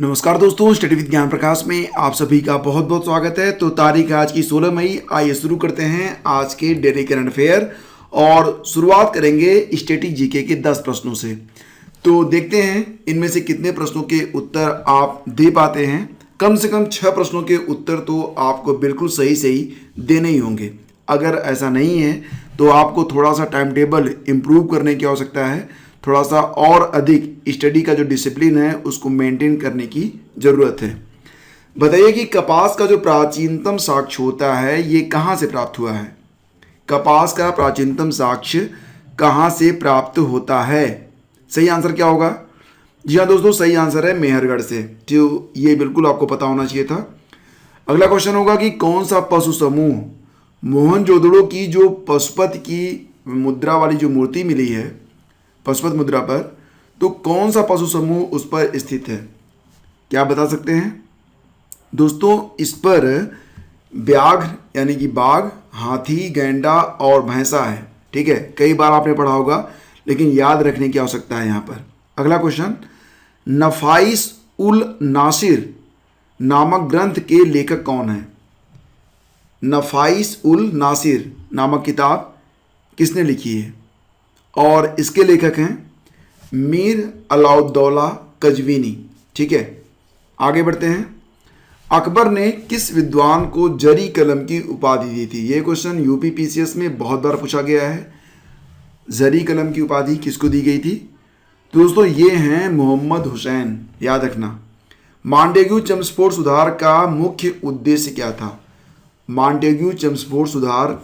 नमस्कार दोस्तों, study with ज्ञान प्रकाश में आप सभी का बहुत बहुत स्वागत है। तो तारीख आज की 16 मई। आइए शुरू करते हैं आज के डेली करंट अफेयर और शुरुआत करेंगे स्टैटिक जीके के 10 प्रश्नों से। तो देखते हैं इनमें से कितने प्रश्नों के उत्तर आप दे पाते हैं। कम से कम 6 प्रश्नों के उत्तर तो आपको बिल्कुल सही देने ही होंगे। अगर ऐसा नहीं है तो आपको थोड़ा सा टाइम टेबल इम्प्रूव करने की आवश्यकता है, थोड़ा सा और अधिक स्टडी का जो डिसिप्लिन है उसको मेंटेन करने की ज़रूरत है। बताइए कि कपास का जो प्राचीनतम साक्ष्य होता है ये कहाँ से प्राप्त हुआ है? कपास का प्राचीनतम साक्ष्य कहाँ से प्राप्त होता है? सही आंसर क्या होगा? जी हाँ दोस्तों, सही आंसर है मेहरगढ़ से। तो ये बिल्कुल आपको पता होना चाहिए था। अगला क्वेश्चन होगा कि कौन सा पशु समूह मोहनजोदड़ो की जो पशुपति की मुद्रा वाली जो मूर्ति मिली है पशुपत मुद्रा पर, तो कौन सा पशु समूह उस पर स्थित है? क्या बता सकते हैं दोस्तों? इस पर व्याघ्र यानी कि बाघ, हाथी, गैंडा और भैंसा है। ठीक है, कई बार आपने पढ़ा होगा लेकिन याद रखने की आवश्यकता है यहाँ पर। अगला क्वेश्चन, नफाइस उल नासिर नामक ग्रंथ के लेखक कौन है? नफाइस उल नासिर नामक किताब किसने लिखी है? और इसके लेखक हैं मीर अलाउद्दौला कजवीनी। ठीक है, आगे बढ़ते हैं। अकबर ने किस विद्वान को जरी कलम की उपाधि दी थी? ये क्वेश्चन यूपी पीसीएस में बहुत बार पूछा गया है। जरी कलम की उपाधि किसको दी गई थी? तो दोस्तों ये हैं मोहम्मद हुसैन, याद रखना। मॉन्टेग्यू चेम्सफोर्ड सुधार का मुख्य उद्देश्य क्या था? मॉन्टेग्यू चेम्सफोर्ड सुधार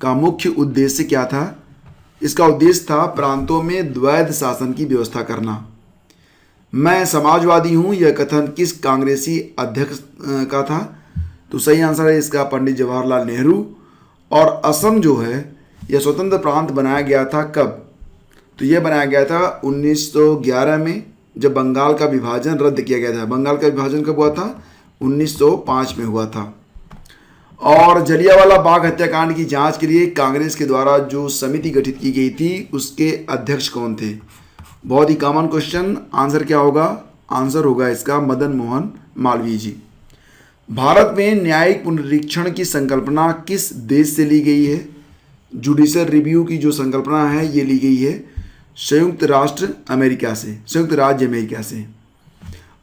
का मुख्य उद्देश्य क्या था? इसका उद्देश्य था प्रांतों में द्वैध शासन की व्यवस्था करना। मैं समाजवादी हूं, यह कथन किस कांग्रेसी अध्यक्ष का था? तो सही आंसर है इसका पंडित जवाहरलाल नेहरू। और असम जो है यह स्वतंत्र प्रांत बनाया गया था कब? तो यह बनाया गया था 1911 में, जब बंगाल का विभाजन रद्द किया गया था। बंगाल का विभाजन कब हुआ था? 1905 में हुआ था। और जलियांवाला बाग हत्याकांड की जांच के लिए कांग्रेस के द्वारा जो समिति गठित की गई थी उसके अध्यक्ष कौन थे? बहुत ही कॉमन क्वेश्चन। आंसर क्या होगा? आंसर होगा इसका मदन मोहन मालवीय जी। भारत में न्यायिक पुनरीक्षण की संकल्पना किस देश से ली गई है? जुडिशियल रिव्यू की जो संकल्पना है ये ली गई है संयुक्त राज्य अमेरिका से।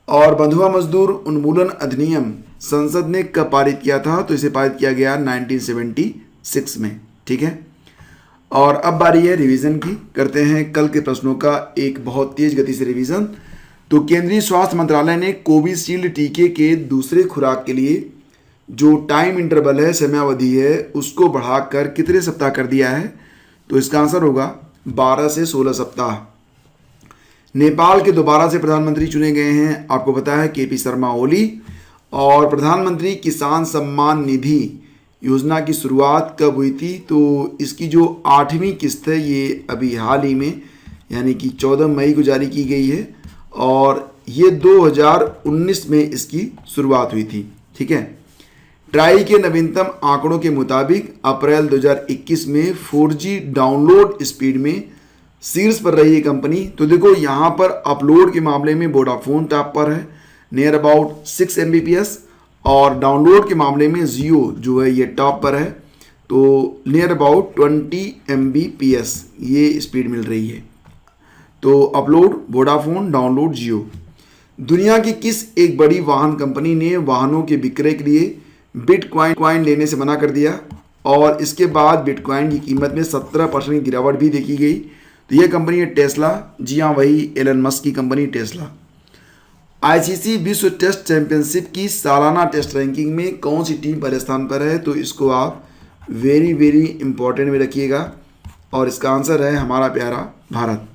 और बंधुआ मजदूर उन्मूलन अधिनियम संसद ने कब पारित किया था? तो इसे पारित किया गया 1976 में। ठीक है, और अब बारी है रिवीजन की। करते हैं कल के प्रश्नों का एक बहुत तेज गति से रिवीजन। तो केंद्रीय स्वास्थ्य मंत्रालय ने कोविशील्ड टीके के दूसरे खुराक के लिए जो टाइम इंटरवल है, समयावधि है, उसको बढ़ाकर कितने सप्ताह कर दिया है? तो इसका आंसर होगा 12 से 16 सप्ताह। नेपाल के दोबारा से प्रधानमंत्री चुने गए हैं, आपको पता है, केपी शर्मा ओली। और प्रधानमंत्री किसान सम्मान निधि योजना की शुरुआत कब हुई थी? तो इसकी जो 8वीं किस्त है ये अभी हाल ही में यानी कि 14 मई को जारी की गई है और ये 2019 में इसकी शुरुआत हुई थी। ठीक है, ट्राई के नवीनतम आंकड़ों के मुताबिक अप्रैल 2021 में 4G डाउनलोड स्पीड में शीर्ष पर रही है कंपनी। तो देखो यहाँ पर अपलोड के मामले में वोडाफोन टॉप पर है, नियर अबाउट 6 Mbps, और डाउनलोड के मामले में जियो जो है ये टॉप पर है, तो नियर अबाउट 20 Mbps ये स्पीड मिल रही है। तो अपलोड वोडाफोन, डाउनलोड जियो। दुनिया की किस एक बड़ी वाहन कंपनी ने वाहनों के विक्रय के लिए बिटकॉइन लेने से मना कर दिया और इसके बाद बिटकॉइन की कीमत में 17% की गिरावट भी देखी गई? तो यह कंपनी है टेस्ला। जी हाँ, वही एलन मस्क की कंपनी टेस्ला। आईसीसी विश्व टेस्ट चैंपियनशिप की सालाना टेस्ट रैंकिंग में कौन सी टीम पहले स्थान पर है? तो इसको आप वेरी इंपॉर्टेंट में रखिएगा और इसका आंसर है हमारा प्यारा भारत।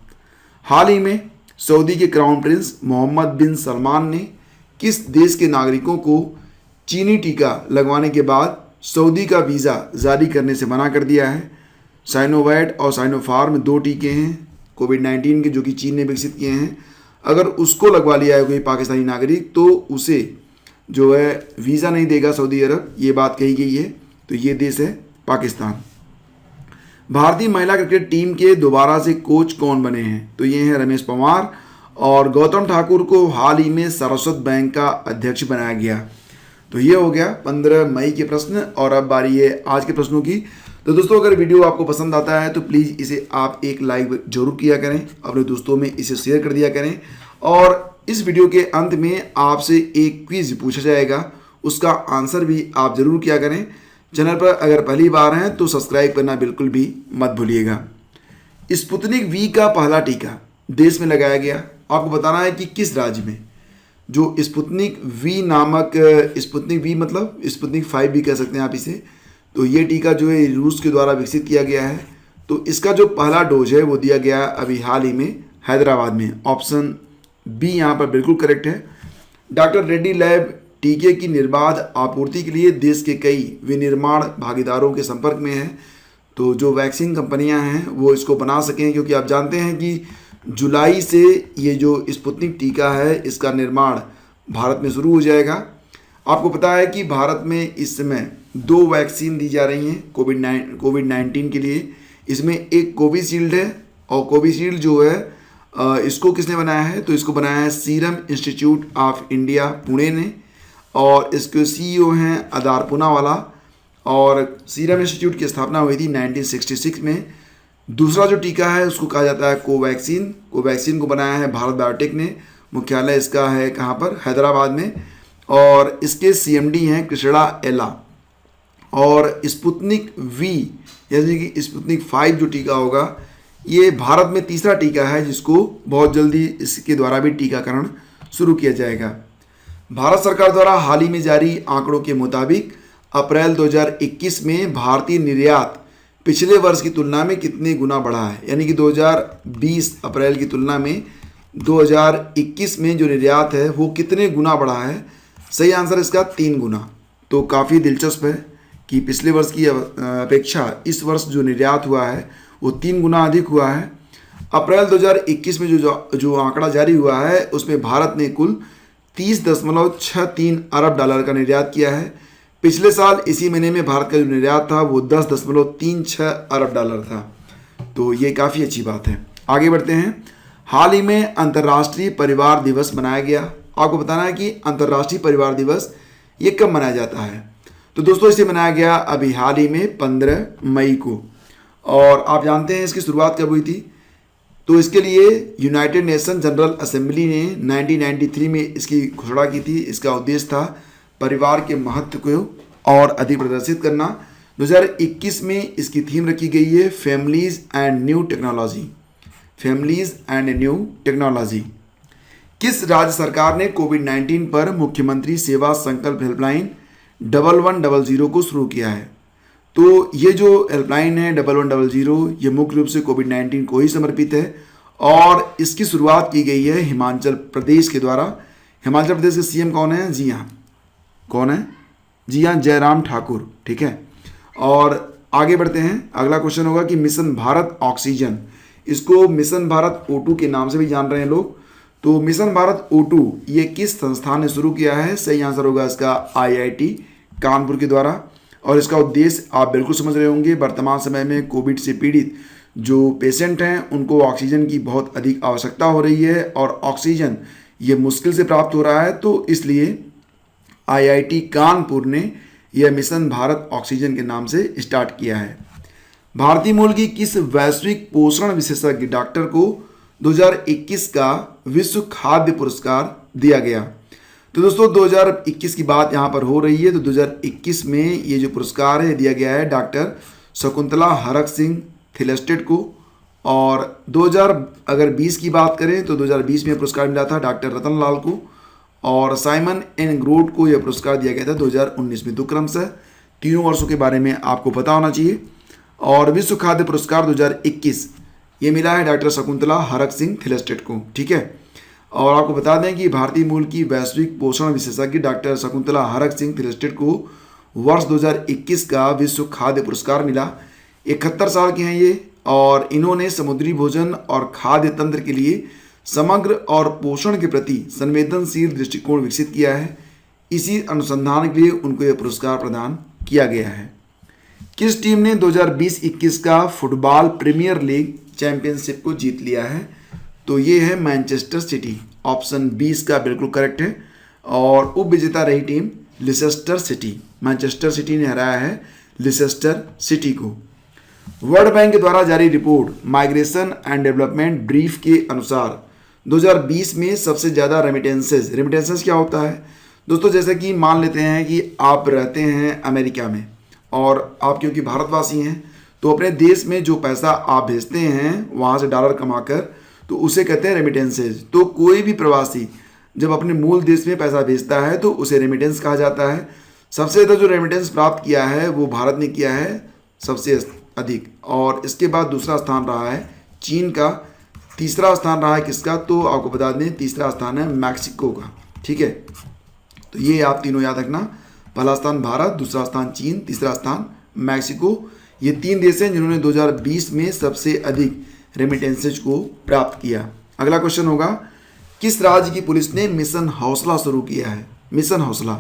हाल ही में सऊदी के क्राउन प्रिंस मोहम्मद बिन सलमान ने किस देश के नागरिकों को चीनी टीका लगवाने के बाद सऊदी का वीज़ा जारी करने से मना कर दिया है? साइनोवैट और साइनोफार्म 2 टीके हैं कोविड-19 के जो कि चीन ने विकसित किए हैं। अगर उसको लगवा लिया है कोई पाकिस्तानी नागरिक तो उसे जो है वीज़ा नहीं देगा सऊदी अरब, ये बात कही गई है। तो ये देश है पाकिस्तान। भारतीय महिला क्रिकेट टीम के दोबारा से कोच कौन बने हैं? तो ये हैं रमेश पवार और गौतम ठाकुर को हाल ही में सारस्वत बैंक का अध्यक्ष बनाया गया। तो ये हो गया 15 मई के प्रश्न। और अब बारी है आज के प्रश्नों की। तो दोस्तों, अगर वीडियो आपको पसंद आता है तो प्लीज़ इसे आप एक लाइक जरूर किया करें, अपने दोस्तों में इसे शेयर कर दिया करें। और इस वीडियो के अंत में आपसे एक क्विज पूछा जाएगा, उसका आंसर भी आप जरूर किया करें। चैनल पर अगर पहली बार हैं तो सब्सक्राइब करना बिल्कुल भी मत भूलिएगा। स्पुतनिक वी का पहला टीका देश में लगाया गया। आपको बताना है कि किस राज्य में। जो स्पुतनिक वी नामक, स्पुतनिक वी मतलब स्पुतनिक 5 भी कह सकते हैं आप इसे। तो ये टीका जो है रूस के द्वारा विकसित किया गया है। तो इसका जो पहला डोज है वो दिया गया अभी हाल ही में हैदराबाद में। ऑप्शन बी यहाँ पर बिल्कुल करेक्ट है। डॉक्टर रेड्डी लैब टीके की निर्बाध आपूर्ति के लिए देश के कई विनिर्माण भागीदारों के संपर्क में है। तो जो वैक्सीन कंपनियां हैं वो इसको बना सकें, क्योंकि आप जानते हैं कि जुलाई से ये जो स्पुतनिक टीका है इसका निर्माण भारत में शुरू हो जाएगा। आपको पता है कि भारत में इस समय 2 वैक्सीन दी जा रही हैं कोविड-19 के लिए। इसमें एक कोविशील्ड है, और कोविशील्ड जो है इसको किसने बनाया है? तो इसको बनाया है serum institute of India Pune ने, और इसके सीईओ हैं अदार पूनावाला। और सीरम इंस्टीट्यूट की स्थापना हुई थी 1966 में। दूसरा जो टीका है उसको कहा जाता है कोवैक्सीन। कोवैक्सीन को बनाया है भारत बायोटेक ने। मुख्यालय इसका है कहाँ पर? हैदराबाद में। और इसके सीएमडी हैं कृष्णा एला। और स्पुतनिक वी यानी कि स्पुतनिक 5 जो टीका होगा ये भारत में तीसरा टीका है जिसको बहुत जल्दी इसके द्वारा भी टीकाकरण शुरू किया जाएगा। भारत सरकार द्वारा हाल ही में जारी आंकड़ों के मुताबिक अप्रैल 2021 में भारतीय निर्यात पिछले वर्ष की तुलना में कितने गुना बढ़ा है? यानी कि 2020 अप्रैल की तुलना में 2021 में जो निर्यात है वो कितने गुना बढ़ा है? सही आंसर इसका 3 गुना। तो काफ़ी दिलचस्प है कि पिछले वर्ष की अपेक्षा इस वर्ष जो निर्यात हुआ है वो 3 गुना अधिक हुआ है। अप्रैल 2021 में जो आंकड़ा जारी हुआ है उसमें भारत ने कुल 30.63 अरब डॉलर का निर्यात किया है। पिछले साल इसी महीने में भारत का जो निर्यात था वो 10.36 अरब डॉलर था। तो ये काफ़ी अच्छी बात है। आगे बढ़ते हैं। हाल ही में अंतर्राष्ट्रीय परिवार दिवस मनाया गया। आपको बताना है कि अंतर्राष्ट्रीय परिवार दिवस ये कब मनाया जाता है? तो दोस्तों इसे मनाया गया अभी हाल ही में 15 मई को। और आप जानते हैं इसकी शुरुआत कब हुई थी? तो इसके लिए यूनाइटेड नेशन जनरल असेंबली ने 1993 में इसकी घोषणा की थी। इसका उद्देश्य था परिवार के महत्व को और अधिक प्रदर्शित करना। 2021 में इसकी थीम रखी गई है families and new technology. Families and new technology. किस राज्य सरकार ने कोविड-19 पर मुख्यमंत्री सेवा संकल्प हेल्पलाइन 1100 को शुरू किया है? तो ये जो हेल्पलाइन है 1100 ये मुख्य रूप से कोविड-19 को ही समर्पित है, और इसकी शुरुआत की गई है हिमाचल प्रदेश के द्वारा। हिमाचल प्रदेश के सीएम कौन है? जी हाँ, कौन है? जी हाँ, जयराम ठाकुर। ठीक है। और आगे बढ़ते हैं। अगला क्वेश्चन होगा कि मिशन भारत ऑक्सीजन, इसको मिशन भारत O2 के नाम से भी जान रहे हैं लोग। तो मिशन भारत O2 ये किस संस्थान ने शुरू किया है? सही आंसर होगा इसका IIT कानपुर के द्वारा। और इसका उद्देश्य आप बिल्कुल समझ रहे होंगे, वर्तमान समय में कोविड से पीड़ित जो पेशेंट हैं उनको ऑक्सीजन की बहुत अधिक आवश्यकता हो रही है, और ऑक्सीजन ये मुश्किल से प्राप्त हो रहा है। तो इसलिए IIT कानपुर ने यह मिशन भारत ऑक्सीजन के नाम से स्टार्ट किया है। भारतीय मूल की किस वैश्विक पोषण विशेषज्ञ डॉक्टर को 2021 का विश्व खाद्य पुरस्कार दिया गया? तो दोस्तों 2021 की बात यहाँ पर हो रही है। तो 2021 में ये जो पुरस्कार है दिया गया है डॉक्टर शकुंतला हरक सिंह थिलेस्टेड को। और 2020 की बात करें तो 2020 में पुरस्कार मिला था डॉक्टर रतन लाल को, और साइमन एन ग्रोट को यह पुरस्कार दिया गया था 2019 में। तो क्रमशः तीनों वर्षों के बारे में आपको पता होना चाहिए। और विश्व खाद्य पुरस्कार 2021 ये मिला है डॉक्टर शकुंतला हरक सिंह थिलेस्टेड को। ठीक है। और आपको बता दें कि भारतीय मूल की वैश्विक पोषण विशेषज्ञ डॉक्टर शकुंतला हरक सिंह थिलेस्टेड को वर्ष 2021 का विश्व खाद्य पुरस्कार मिला। 71 साल के हैं ये, और इन्होंने समुद्री भोजन और खाद्य तंत्र के लिए समग्र और पोषण के प्रति संवेदनशील दृष्टिकोण विकसित किया है। इसी अनुसंधान के लिए उनको यह पुरस्कार प्रदान किया गया है। किस टीम ने 2020-21 का फुटबॉल प्रीमियर लीग चैंपियनशिप को जीत लिया है? तो ये है मैनचेस्टर सिटी, ऑप्शन 20 का बिल्कुल करेक्ट है। और उप विजेता रही team Leicester city, Manchester city ने हराया है लिसेस्टर सिटी को। वर्ल्ड बैंक द्वारा जारी report migration and development brief के अनुसार 2020 में सबसे ज़्यादा रेमिटेंसेस क्या होता है दोस्तों? जैसे कि मान लेते हैं कि आप रहते हैं अमेरिका में और आप क्योंकि भारतवासी हैं तो अपने देश में जो पैसा आप भेजते हैं वहाँ से डॉलर कमाकर, तो उसे कहते हैं रेमिटेंसेज। तो कोई भी प्रवासी जब अपने मूल देश में पैसा भेजता है तो उसे रेमिटेंस कहा जाता है। सबसे ज़्यादा जो रेमिटेंस प्राप्त किया है वो भारत ने किया है सबसे अधिक, और इसके बाद दूसरा स्थान रहा है चीन का, तीसरा स्थान रहा है किसका? तो आपको बता दें तीसरा स्थान है मैक्सिको का। ठीक है, तो ये आप तीनों याद रखना, पहला स्थान भारत, दूसरा स्थान चीन, तीसरा स्थान मैक्सिको। ये 3 देश हैं जिन्होंने 2020 में सबसे अधिक रेमिटेंसेज को प्राप्त किया। अगला क्वेश्चन होगा, किस राज्य की पुलिस ने मिशन हौसला शुरू किया है? मिशन हौसला,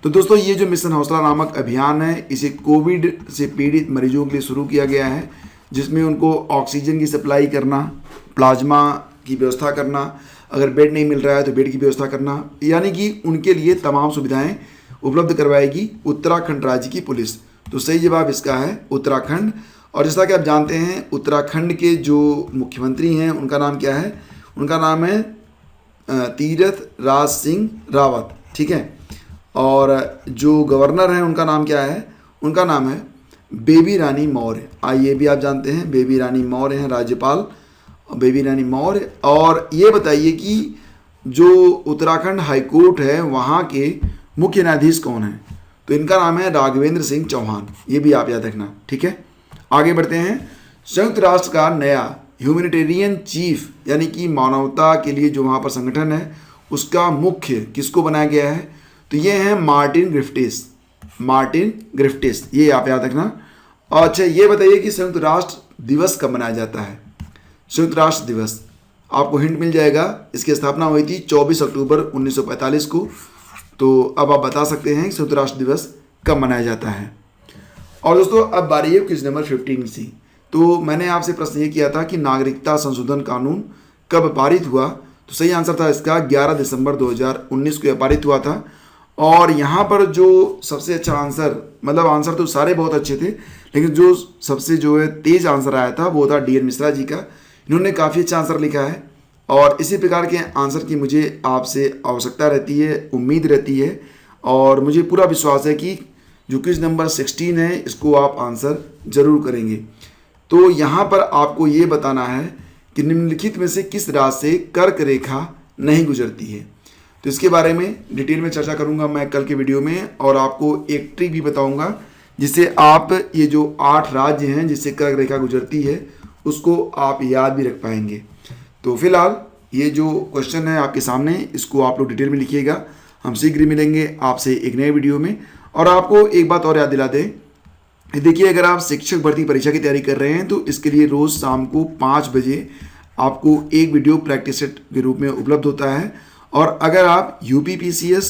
तो दोस्तों ये जो मिशन हौसला नामक अभियान है इसे कोविड से पीड़ित मरीजों के लिए शुरू किया गया है, जिसमें उनको ऑक्सीजन की सप्लाई करना, प्लाज्मा की व्यवस्था करना, अगर बेड नहीं मिल रहा है तो बेड की व्यवस्था करना, यानी कि उनके लिए तमाम सुविधाएं उपलब्ध करवाएगी उत्तराखंड राज्य की पुलिस। तो सही जवाब इसका है उत्तराखंड। और जैसा कि आप जानते हैं उत्तराखंड के जो मुख्यमंत्री हैं उनका नाम क्या है? उनका नाम है तीरथ राज सिंह रावत। ठीक है, और जो गवर्नर हैं उनका नाम क्या है? उनका नाम है बेबी रानी मौर्य। आइए भी आप जानते हैं बेबी रानी मौर्य हैं राज्यपाल, बेबी रानी मौर्य। और ये बताइए कि जो उत्तराखंड हाईकोर्ट है वहाँ के मुख्य न्यायाधीश कौन है? तो इनका नाम है राघवेंद्र सिंह चौहान, ये भी आप याद रखना। ठीक है, आगे बढ़ते हैं। संयुक्त राष्ट्र का नया ह्यूमैनिटेरियन चीफ, यानी कि मानवता के लिए जो वहाँ पर संगठन है उसका मुख्य किसको बनाया गया है? तो ये हैं मार्टिन ग्रिफ्टिस, ये आप याद रखना। और अच्छा ये बताइए कि संयुक्त राष्ट्र दिवस कब मनाया जाता है? संयुक्त राष्ट्र दिवस आपको हिंट मिल जाएगा, इसकी स्थापना हुई थी 24 अक्टूबर 1945 को। तो अब आप बता सकते हैं संयुक्त राष्ट्र दिवस कब मनाया जाता है। और दोस्तों अब बारी है क्विज नंबर 15 सी। तो मैंने आपसे प्रश्न ये किया था कि नागरिकता संशोधन कानून कब पारित हुआ? तो सही आंसर था इसका 11 दिसंबर 2019 को यह पारित हुआ था। और यहाँ पर जो सबसे अच्छा आंसर, मतलब आंसर तो सारे बहुत अच्छे थे, लेकिन जो सबसे जो है तेज आंसर आया था वो था डी एन मिश्रा जी का। इन्होंने काफ़ी अच्छा आंसर लिखा है और इसी प्रकार के आंसर की मुझे आपसे आवश्यकता रहती है, उम्मीद रहती है, और मुझे पूरा विश्वास है कि जो क्विज नंबर 16 है इसको आप आंसर जरूर करेंगे। तो यहाँ पर आपको ये बताना है कि निम्नलिखित में से किस राज्य से कर्क रेखा नहीं गुजरती है। तो इसके बारे में डिटेल में चर्चा करूंगा मैं कल के वीडियो में, और आपको एक ट्रिक भी बताऊंगा जिससे आप ये जो 8 राज्य हैं जिससे कर्क रेखा गुजरती है उसको आप याद भी रख पाएंगे। तो फिलहाल ये जो क्वेश्चन है आपके सामने, इसको आप लोग डिटेल में लिखिएगा। हम शीघ्र मिलेंगे आपसे एक नए वीडियो में। और आपको एक बात और याद दिला दें, देखिए अगर आप शिक्षक भर्ती परीक्षा की तैयारी कर रहे हैं तो इसके लिए रोज़ शाम को 5 बजे आपको एक वीडियो प्रैक्टिस सेट के रूप में उपलब्ध होता है। और अगर आप यूपीपीसीएस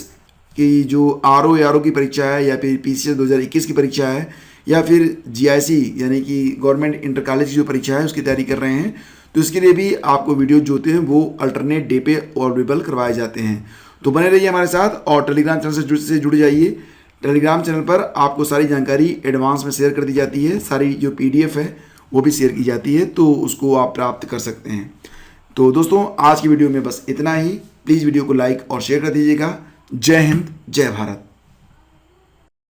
की जो आरओ की परीक्षा है, या फिर पीसीएस 2021 की परीक्षा है, या फिर जीआईसी यानी कि गवर्नमेंट इंटर कॉलेज की जो परीक्षा है उसकी तैयारी कर रहे हैं, तो इसके लिए भी आपको वीडियो जो होते हैं वो अल्टरनेट डे पे अवेलेबल करवाए जाते हैं। तो बने रहिए हमारे साथ और टेलीग्राम चैनल से जुड़ जाइए। टेलीग्राम चैनल पर आपको सारी जानकारी एडवांस में शेयर कर दी जाती है, सारी जो पीडीएफ है वो भी शेयर की जाती है, तो उसको आप प्राप्त कर सकते हैं। तो दोस्तों आज की वीडियो में बस इतना ही। प्लीज़ वीडियो को लाइक और शेयर कर दीजिएगा। जय हिंद, जय भारत।